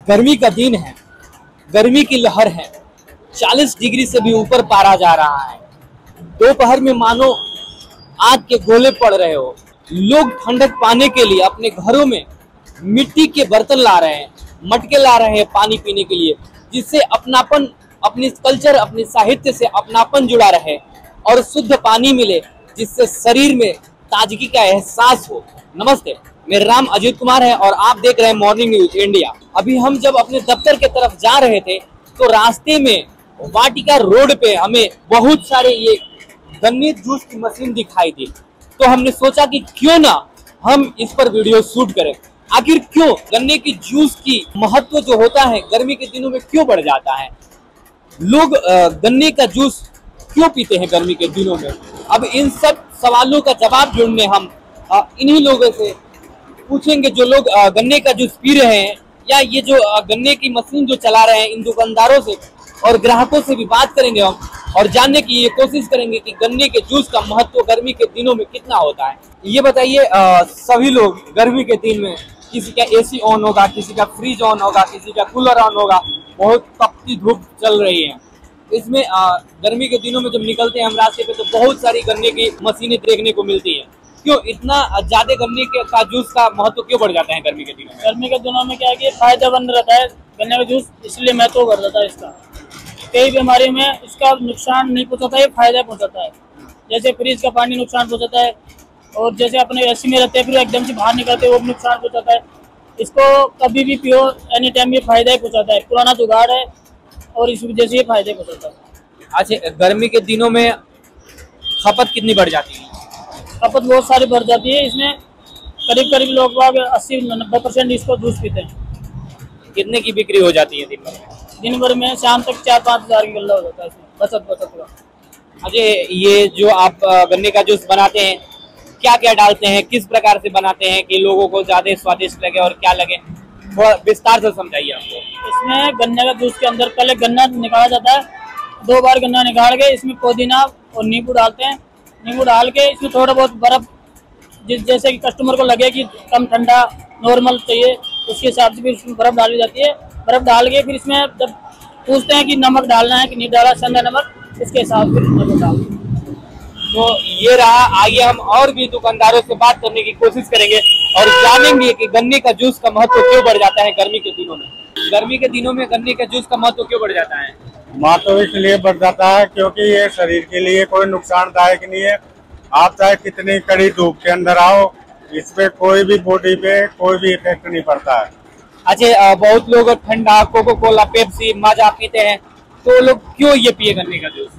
गर्मी का दिन है, गर्मी की लहर है, 40 डिग्री से भी ऊपर पारा जा रहा है। दोपहर में मानो आग के गोले पड़ रहे हो। लोग ठंडक पाने के लिए अपने घरों में मिट्टी के बर्तन ला रहे हैं, मटके ला रहे हैं पानी पीने के लिए, जिससे अपनापन, अपनी कल्चर, अपने साहित्य से अपनापन जुड़ा रहे और शुद्ध पानी मिले, जिससे शरीर में ताजगी का एहसास हो। नमस्ते, मेरा नाम अजीत कुमार है और आप देख रहे हैं मॉर्निंग न्यूज इंडिया। अभी हम जब अपने दफ्तर के तरफ जा रहे थे तो रास्ते में वाटिका रोड पे हमें बहुत सारे ये गन्ने जूस की मशीन दिखाई दी, तो हमने सोचा कि क्यों ना हम इस पर वीडियो शूट करें। आखिर क्यों गन्ने की जूस की महत्व जो होता है गर्मी के दिनों में क्यों बढ़ जाता है, लोग गन्ने का जूस क्यों पीते हैं गर्मी के दिनों में। अब इन सब सवालों का जवाब ढूंढने हम इन्हीं लोगों से पूछेंगे जो लोग गन्ने का जूस पी रहे हैं, या ये जो गन्ने की मशीन जो चला रहे हैं, इन दुकानदारों से और ग्राहकों से भी बात करेंगे हम और जानने की ये कोशिश करेंगे कि गन्ने के जूस का महत्व गर्मी के दिनों में कितना होता है। ये बताइए, सभी लोग गर्मी के दिन में किसी का एसी ऑन होगा, किसी का फ्रिज ऑन होगा, किसी का कूलर ऑन होगा, बहुत तपती धूप चल रही है। इसमें गर्मी के दिनों में जब निकलते हैं हम रास्ते पे तो बहुत सारी गन्ने की मशीनें देखने को मिलती हैं। क्यों इतना ज्यादा गन्ने का जूस का महत्व क्यों बढ़ जाता है गर्मी के दिनों में? गर्मी के दिनों में क्या है कि फायदेमंद रहता है गन्ने का जूस, इसलिए महत्व बढ़ जाता है इसका। कई बीमारियों में इसका नुकसान नहीं पहुंचाता है, फायदा पहुंचाता है। जैसे फ्रिज का पानी नुकसान पहुंचाता है, और जैसे अपने एसी में रहते हैं फिर एकदम से बाहर निकलते हैं वो भी नुकसान पहुंचाता है। इसको कभी भी पियो, एनी टाइम ये फायदा ही पहुंचाता है। पुराना जुगाड़ है और इस वजह से ये फायदे पहुंचाता है। अच्छा, गर्मी के दिनों में खपत कितनी बढ़ जाती है? खपत बहुत सारी बढ़ जाती है। इसमें करीब करीब लोग 80-90% इसको जूस पीते हैं। कितने की बिक्री हो जाती है दिन भर में? दिन भर में शाम तक 4-5 हज़ार की गल्ला हो जाता है इसमें, बचत का। अच्छा, ये जो आप गन्ने का जूस बनाते हैं, क्या क्या डालते हैं, किस प्रकार से बनाते हैं कि लोगों को ज्यादा स्वादिष्ट लगे और क्या लगे, थोड़ा विस्तार से समझाइए हमको। इसमें गन्ने का जूस के अंदर पहले गन्ना निकाला जाता है, 2 बार गन्ना निकाल के इसमें पुदीना और नींबू डालते हैं। नींबू डाल के इसमें थोड़ा बहुत बर्फ, जैसे कि कस्टमर को लगे कि कम ठंडा नॉर्मल चाहिए उसके हिसाब से फिर इसमें बर्फ डाली जाती है। बर्फ डाल के फिर इसमें जब पूछते हैं कि नमक डालना है कि नहीं डाला, सेंधा नमक, इसके हिसाब से नमक डाल। तो ये रहा, आगे हम और भी दुकानदारों से बात करने की कोशिश करेंगे और जानेंगे कि गन्ने का जूस का महत्व क्यों बढ़ जाता है गर्मी के दिनों में। गर्मी के दिनों में गन्ने का जूस का महत्व क्यों बढ़ जाता है? महत्व इसलिए बढ़ जाता है क्योंकि ये शरीर के लिए कोई नुकसानदायक नहीं है। आप चाहे कितनी कड़ी धूप के अंदर आओ, इस पे कोई भी बॉडी पे कोई भी इफेक्ट नहीं पड़ता है। अच्छा, बहुत लोग ठंडा कोको कोला, पेप्सी, माजा पीते हैं, तो लोग क्यों ये पिए गन्ने का जूस?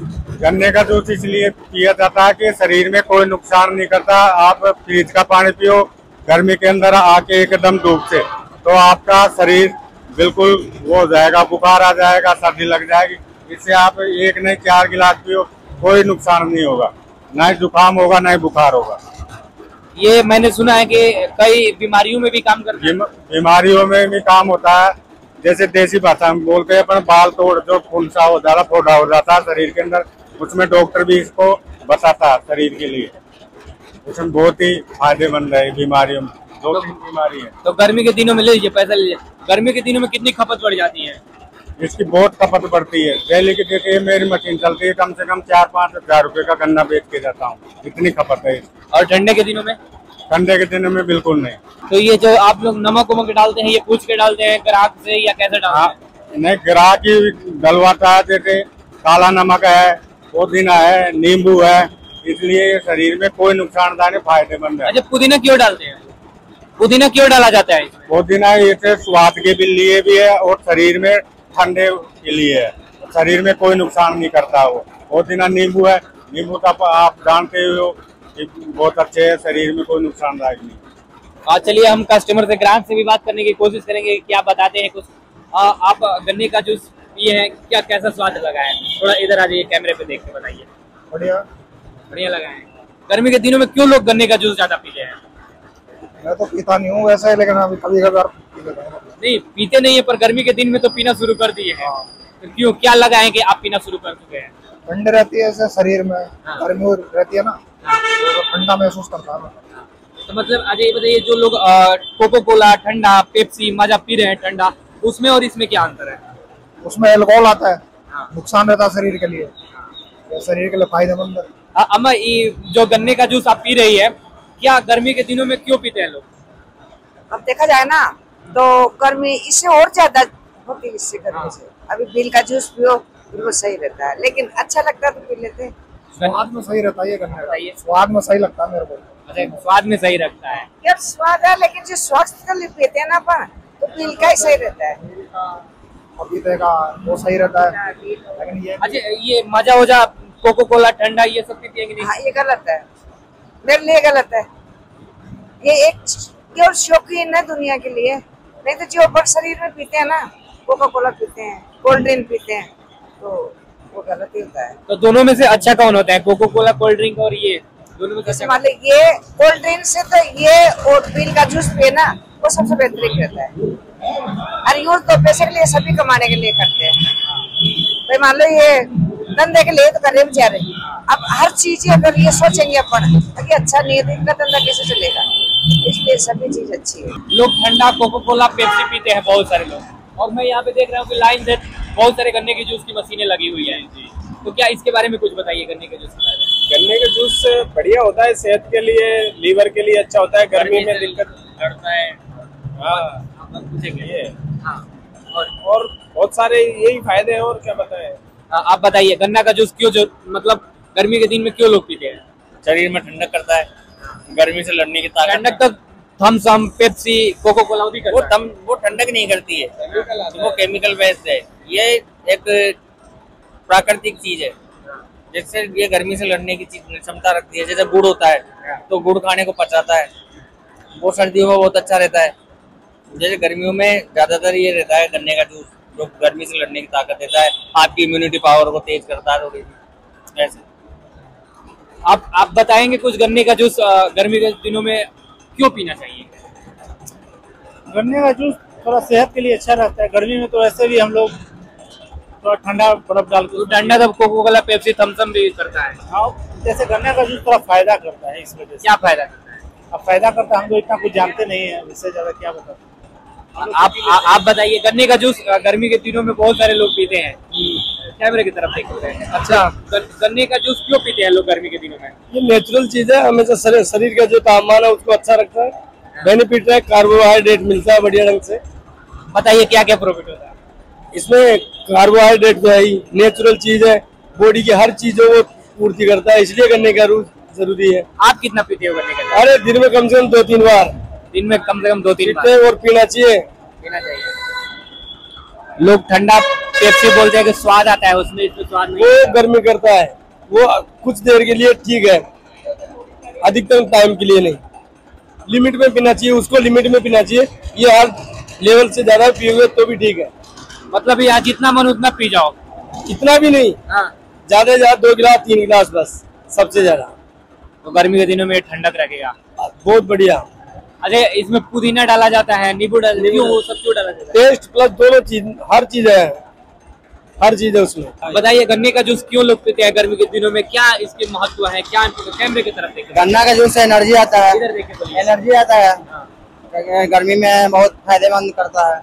गन्ने का जूस इसलिए पिया जाता है कि शरीर में कोई नुकसान नहीं करता। आप फ्रिज का पानी पियो गर्मी के अंदर आके एकदम धूप से, तो आपका शरीर बिल्कुल वो हो जाएगा, बुखार आ जाएगा, सर्दी लग जाएगी। इससे आप 1 नहीं 4 गिलास पियो, कोई नुकसान नहीं होगा, ना ही जुकाम होगा ना ही बुखार होगा। ये मैंने सुना है कि कई बीमारियों में भी काम करता है। बीमारियों में भी काम होता है। जैसे देसी भाषा में बोलते हैं अपन, बाल तोड़ जो फुंसा हो जाता, फोड़ा हो जाता है शरीर के अंदर, उसमें डॉक्टर भी इसको बताता है शरीर के लिए। उसमें बहुत ही फायदेमंद है बीमारियों में, 2-3 बीमारी है। तो गर्मी के दिनों में ले लीजिए, पैसा लीजिए, गर्मी के दिनों में कितनी खपत बढ़ जाती है? इसकी बहुत खपत बढ़ती है। डेली की देखिए मेरी मशीन चलती है, कम से कम 4-5 हज़ार रुपए का गन्ना बेच के जाता हूँ, इतनी खपत है। और ठंडे के दिनों में? ठंडे के दिनों में बिल्कुल नहीं। तो ये जो आप लोग नमक वमक डालते हैं, ये पूछ के डालते हैं ग्राहक से या कैसे डालते हैं? नहीं, ग्राहक ही डलवाता है। जैसे काला नमक है, पुदीना है, नींबू है, इसलिए शरीर में कोई नुकसानदायक नहीं, फायदेमंद है। अच्छा, पुदीना क्यों डालते हैं? पुदीना क्यों डाला जाता है? पुदीना ये स्वाद के लिए भी है और शरीर में ठंडे के लिए है, शरीर में कोई नुकसान नहीं करता वो। पुदीना, नींबू है, नींबू का आप जानते हो बहुत अच्छे है, शरीर में कोई नुकसानदायक नहीं। चलिए हम कस्टमर से, ग्राहक से भी बात करने की कोशिश करेंगे, क्या बताते हैं कुछ। आप गन्ने का जूस पिए हैं, क्या कैसा स्वाद लगा है? थोड़ा इधर आ जाइए, कैमरे पे देख के बताइए। बढ़िया लगा है। गर्मी के दिनों में क्यों लोग गन्ने का जूस ज्यादा पीते हैं? मैं तो पीता नहीं हूँ वैसे, लेकिन अभी कभी-कभार नहीं पीते नहीं है, पर गर्मी के दिन में तो पीना शुरू कर दिए हैं। तो क्यों, क्या लगा है कि आप पीना शुरू कर चुके हैं? ठंड रहती है ऐसे शरीर में, गर्मी रहती है ना, तो ठंडा महसूस करता है। तो मतलब आज ये बताइए, जो लोग कोको कोला, ठंडा, पेप्सी, माजा पी रहे हैं ठंडा, उसमें और इसमें क्या अंतर है? उसमें अल्कोहल आता है, हाँ। नुकसान रहता है शरीर के लिए, ये शरीर के लिए फायदेमंद है। अम्मा, ये जो गन्ने का जूस आप पी रही है, क्या गर्मी के दिनों में क्यों पीते हैं लोग? अब देखा जाए ना तो गर्मी इससे और ज्यादा होती है, इससे गर्मी से। अभी बिल का जूस पियो बिल्कुल सही रहता है, लेकिन अच्छा लगता है तो पी लेते हैं। स्वाद में सही रहता है ये गन्ने बताइए। का, स्वाद में सही लगता है मेरे को। अच्छा, स्वाद में सही रखता है। यार स्वाद है, लेकिन जो स्वास्थ्य के लिए पीते हैं ना अपन, तो बिल का ही सही रहता है। पपीते का वो सही रहता है, लेकिन ये अच्छा, ये मजा हो जा कोको कोला ठंडा ये सब पीते हैं कि नहीं? हाँ, ये गलत है, मेरे लिए गलत है। ये एक केवल शौकीन है दुनिया के लिए, नहीं तो जो बड़ शरीर में पीते हैं ना, कोका कोला पीते हैं, कोल्ड ड्रिंक पीते हैं, तो वो गलत ही होता है। तो दोनों में से अच्छा कौन होता है, कोको कोला, कोल्ड ड्रिंक और ये दोनों में से जैसे अच्छा? मान लो ये कोल्ड ड्रिंक से तो ये और बिल का जूस पिए ना, वो सबसे बेहतरीन रहता है। और यूज तो पैसे के लिए सभी कमाने के लिए करते हैं भाई, मान लो ये धंधे के लिए तो कर रहे हैं बेचारे। अब हर चीज अगर ये सोचेंगे अपन कि अच्छा नहीं है तो इनका धंधा कैसे चलेगा, इसलिए सभी चीज अच्छी है। लोग ठंडा कोको कोला पेप्सी पीते हैं बहुत सारे लोग, और मैं यहाँ पे देख रहा हूँ कि लाइन से बहुत सारे गन्ने के जूस की मशीनें लगी हुई है। तो क्या इसके बारे में कुछ बताइए, गन्ने के जूस के बारे में? गन्ने का जूस बढ़िया होता है, सेहत के लिए, लीवर के लिए अच्छा होता है, गर्मी में दिक्कत लड़ता है। हाँ आप पूछेंगे। ये हाँ, और बहुत सारे यही फायदे हैं, और क्या बताएं। आप बताइए, गन्ना का जूस क्यों, जो मतलब गर्मी के दिन में क्यों लोग पीते हैं? शरीर में ठंडक करता है, गर्मी से लड़ने की ताकत। ठंडक तक Thums Up, Pepsi, Coca Cola भी करता है। वो ठंडक नहीं करती है, वो केमिकल बेस्ड है। ये एक प्राकृतिक चीज है, जिससे ये गर्मी से लड़ने की क्षमता रखती है। जैसे गुड़ होता है तो गुड़ खाने को पचाता है, वो सर्दियों में बहुत अच्छा रहता है। जैसे गर्मियों में ज्यादातर ये रहता है गन्ने का जूस, जो गर्मी से लड़ने की ताकत देता है, आपकी इम्यूनिटी पावर को तेज करता है थोड़ी सी। ऐसे आप बताएंगे कुछ गन्ने का जूस गर्मी के दिनों में क्यों पीना चाहिए? गन्ने का जूस थोड़ा सेहत के लिए अच्छा रहता है। गर्मी में तो ऐसे भी हम लोग थोड़ा ठंडा बर्फ डाल के ठंडा तब Coca Cola, Pepsi, Thums Up भी करता है। हाँ, जैसे गन्ने का जूस थोड़ा फायदा करता है, इस वजह से। क्या फायदा करता है? अब फायदा करता है, हम लोग इतना कुछ जानते नहीं है, इससे ज्यादा क्या बताते। आप बताइए, गन्ने का जूस गर्मी के दिनों में बहुत सारे लोग पीते हैं। कैमरे की तरफ देखते हैं। अच्छा, गन्ने का जूस क्यों पीते हैं लोग गर्मी के दिनों में? ये नेचुरल चीज है, हमेशा शरीर का जो तापमान है उसको अच्छा रखता है, बेनिफिट है, कार्बोहाइड्रेट मिलता है बढ़िया ढंग से। बताइए क्या क्या प्रॉफिट होता है इसमें? कार्बोहाइड्रेट तो है ही, नेचुरल चीज है, बॉडी की हर चीजों को पूर्ति करता है, इसलिए गन्ने का जूस जरूरी है। आप कितना पीते हो गन्ने का जूस? अरे दिन में कम से कम 2-3 बार दिन में कम से कम 2-3 पीते हैं, और पीना चाहिए। पीना चाहिए। लोग ठंडा पेप्सी बोलते हैं कि स्वाद आता है उसमें, इसमें स्वाद नहीं वो आता। गर्मी करता है, वो कुछ देर के लिए ठीक है, अधिकतम टाइम के लिए नहीं। लिमिट में पीना चाहिए, उसको लिमिट में पीना चाहिए। ये हर लेवल से ज्यादा पियोगे तो भी ठीक है, मतलब यहाँ जितना मन उतना पी जाओ। इतना भी नहीं, हाँ, ज्यादा से ज्यादा 2 गिलास 3 गिलास बस, सबसे ज्यादा। तो गर्मी के दिनों में ठंडक रखेगा। बहुत बढ़िया। अरे इसमें पुदीना डाला जाता है, नींबू डाल, क्यों वो सब क्यों डाला जाता टेस्ट प्लस दोनों चीज, हर चीज है, हर चीज है उसमें। है? बताइए, गन्ने का जूस क्यों लोग पीते हैं गर्मी के दिनों में, क्या इसके महत्व है? क्या कैमरे की तरफ देखिए, गन्ना का जूस से एनर्जी आता है, इधर देखिए, बोलिए। एनर्जी आता है, गर्मी में बहुत फायदेमंद करता है।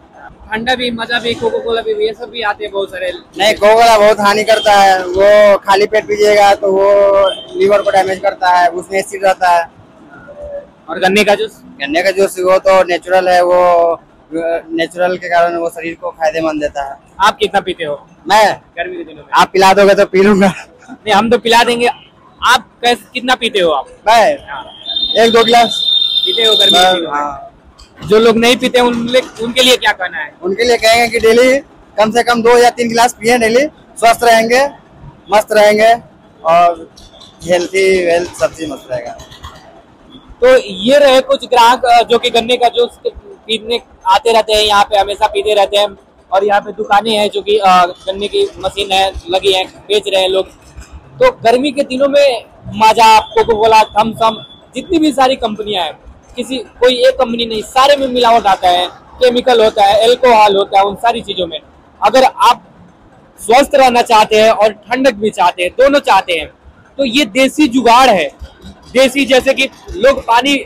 ठंडा भी, मजा भी, कोको कोला भी, ये सब भी आते हैं बहुत सारे। नहीं, कोकोला बहुत हानि करता है, वो खाली पेट पीजिएगा तो वो लीवर को डैमेज करता है, उसमें एसिड रहता है। और गन्ने का जूस? गन्ने का जूस वो तो नेचुरल है, वो नेचुरल के कारण वो शरीर को फायदेमंद देता है। आप कितना पीते हो मैं, गर्मी के दिनों में? आप पिला दोगे तो पी लूंगा। नहीं, हम तो पिला देंगे। आप कैसे, कितना पीते हो आप? मैं 1-2 गिलास पीते हो गर्मी के दिनों में? हाँ। जो लोग नहीं पीते हैं उनके लिए क्या कहना है? उनके लिए कहेंगे कि डेली कम से कम 2 या 3 गिलास पिए डेली, स्वस्थ रहेंगे, मस्त रहेंगे, और हेल्थ सब चीज मस्त रहेगा। तो ये रहे कुछ ग्राहक जो कि गन्ने का जूस पीने आते रहते हैं, यहाँ पे हमेशा पीते रहते हैं। और यहाँ पे दुकानें हैं जो कि गन्ने की मशीन है लगी है, बेच रहे हैं लोग। तो गर्मी के दिनों में माजा, कोको कोला, थम्स अप, जितनी भी सारी कंपनियां हैं, कोई एक कंपनी नहीं, सारे में मिलावट आता है, केमिकल होता है, अल्कोहल होता है उन सारी चीजों में। अगर आप स्वस्थ रहना चाहते हैं और ठंडक भी चाहते हैं, दोनों चाहते हैं, तो ये देसी जुगाड़ है। देसी, जैसे कि लोग पानी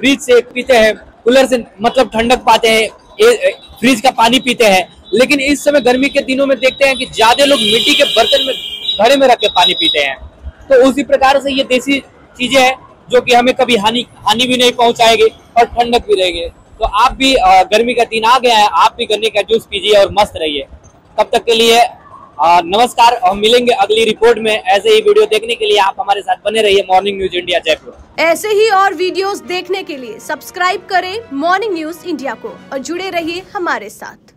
फ्रिज से पीते हैं, कूलर से मतलब ठंडक पाते हैं, फ्रिज का पानी पीते हैं, लेकिन इस समय गर्मी के दिनों में देखते हैं कि ज्यादा लोग मिट्टी के बर्तन में घड़े में रख के पानी पीते हैं। तो उसी प्रकार से ये देसी चीजें हैं जो कि हमें कभी हानि भी नहीं पहुंचाएगी और ठंडक भी रहेगी। तो आप भी गर्मी का दिन आ गया है, आप भी गन्ने का जूस पीजिए और मस्त रहिए। तब तक के लिए नमस्कार और मिलेंगे अगली रिपोर्ट में। ऐसे ही वीडियो देखने के लिए आप हमारे साथ बने रहिए मॉर्निंग न्यूज इंडिया जयपुर। ऐसे ही और वीडियोस देखने के लिए सब्सक्राइब करें मॉर्निंग न्यूज इंडिया को और जुड़े रहिए हमारे साथ।